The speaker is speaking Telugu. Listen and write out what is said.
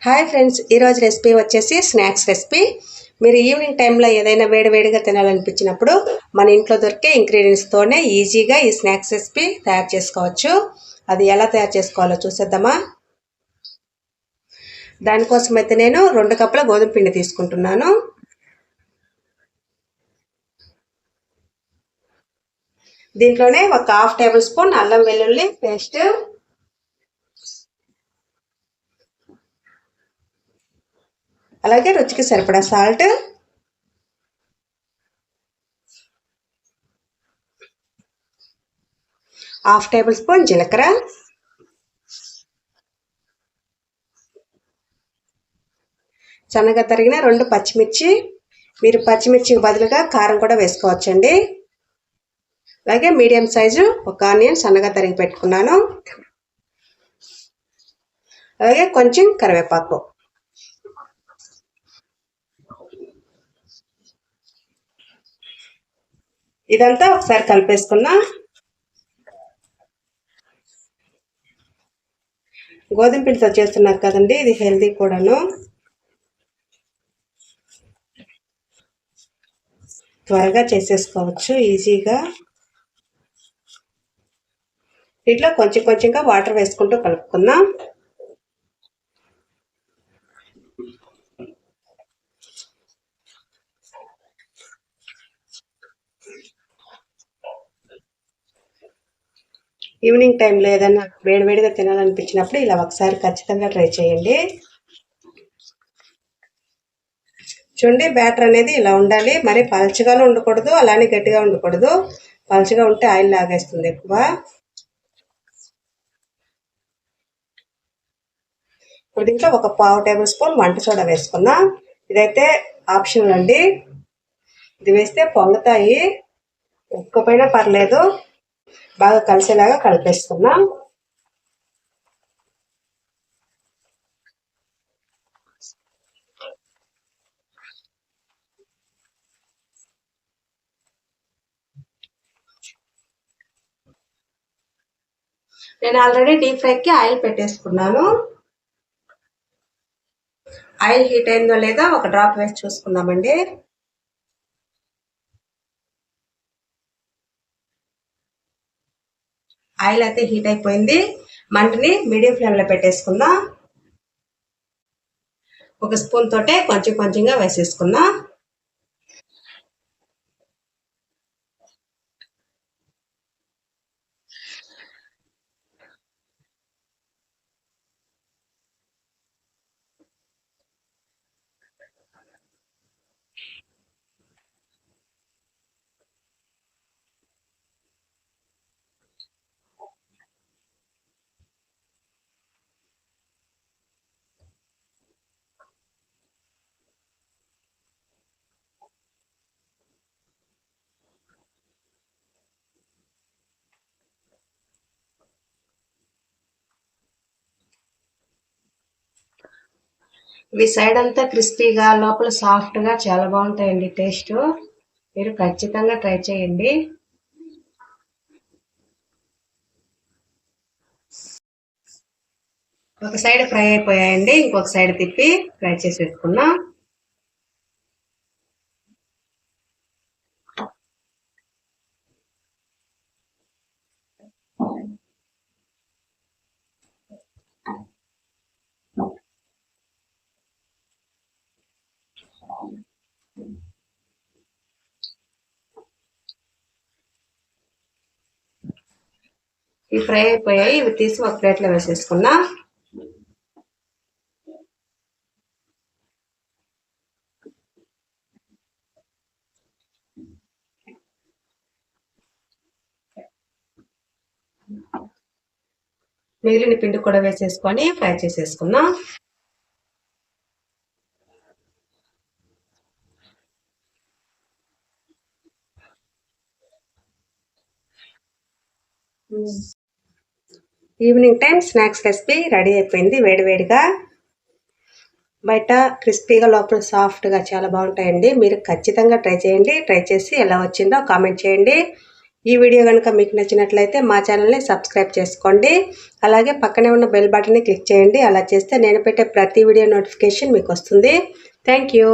హాయ్ ఫ్రెండ్స్, ఈరోజు రెసిపీ వచ్చేసి స్నాక్స్ రెసిపీ. మీరు ఈవినింగ్ టైంలో ఏదైనా వేడివేడిగా తినాలనిపించినప్పుడు మన ఇంట్లో దొరికే ఇంగ్రీడియంట్స్తోనే ఈజీగా ఈ స్నాక్స్ రెసిపీ తయారు చేసుకోవచ్చు. అది ఎలా తయారు చేసుకోవాలో చూసేద్దామా. దానికోసం అయితే నేను 2 కప్పుల గోధుమ పిండి తీసుకుంటున్నాను. దీంట్లోనే ఒక 1/2 టేబుల్ స్పూన్ అల్లం వెల్లుల్లి పేస్ట్, అలాగే రుచికి సరిపడా సాల్ట్, 1/2 టేబుల్ స్పూన్ జీలకర్ర, సన్నగా తరిగిన 2 పచ్చిమిర్చి. మీరు పచ్చిమిర్చికి బదులుగా కారం కూడా వేసుకోవచ్చండి. అలాగే మీడియం సైజు ఒక ఆనియన్ సన్నగా తరిగి పెట్టుకున్నాను. అలాగే కొంచెం కరివేపాకు. ఇదంతా ఒకసారి కలిపేసుకున్నా. గోధుమ పిండితో చేస్తున్నారు కదండి, ఇది హెల్తీ కూడాను. త్వరగా చేసేసుకోవచ్చు ఈజీగా. ఇట్లా కొంచెం కొంచెంగా వాటర్ వేసుకుంటూ కలుపుకుందాం. ఈవినింగ్ టైంలో ఏదైనా వేడివేడిగా తినాలనిపించినప్పుడు ఇలా ఒకసారి ఖచ్చితంగా ట్రై చేయండి. చూడండి, బ్యాటర్ అనేది ఇలా ఉండాలి. మరి పలుచగానే ఉండకూడదు, అలానే గట్టిగా ఉండకూడదు. పలుచగా ఉంటే ఆయిల్ లాగేస్తుంది ఎక్కువ. ఇప్పుడు దీంట్లో ఒక 1/2 టేబుల్ స్పూన్ వంట సోడా వేసుకున్నా. ఇదైతే ఆప్షనల్ అండి. ఇది వేస్తే పొంగుతాయి, ఉక్కపోయినా పర్లేదు. బాగా కలిసేలాగా కలిపేసుకున్నా. నేను ఆల్రెడీ డీప్ ఫ్రైకి ఆయిల్ పెట్టేసుకున్నాను. ఆయిల్ హీట్ అయిందో లేదో ఒక డ్రాప్ వేసి చూసుకుందామండి. ఆయిల్ అయితే హీట్ అయిపోయింది. మంటని మీడియం ఫ్లేమ్లో పెట్టేసుకుందాం. ఒక స్పూన్ తోటే కొంచెం కొంచెంగా వేసేసుకుందాం. ఇవి సైడ్ అంతా క్రిస్పీగా లోపల సాఫ్ట్గా చాలా బాగుంటాయండి టేస్ట్. మీరు ఖచ్చితంగా ట్రై చేయండి. ఒక సైడ్ ఫ్రై అయిపోయాయండి, ఇంకొక సైడ్ తిప్పి ఫ్రై చేసి పెట్టుకున్నా. ఇవి ఫ్రై అయిపోయాయి, ఇవి తీసి ఒక ప్లేట్లో వేసేసుకున్నా. మిగిలిన పిండి కూడా వేసేసుకొని ఫ్రై చేసేసుకున్నా. Evening time snacks recipe ready అయిపోయింది వేడివేడిగా. బయట క్రిస్పీగా లోపల సాఫ్ట్గా చాలా బాగుంటాయండి. మీరు ఖచ్చితంగా ట్రై చేయండి. ట్రై చేసి ఎలా వచ్చిందో కామెంట్ చేయండి. ఈ వీడియో కనుక మీకు నచ్చినట్లయితే మా ఛానల్ని సబ్స్క్రైబ్ చేసుకోండి. అలాగే పక్కనే ఉన్న బెల్ బటన్ని క్లిక్ చేయండి. అలా చేస్తే నేను పెట్టే ప్రతి వీడియో నోటిఫికేషన్ మీకు వస్తుంది. Thank you.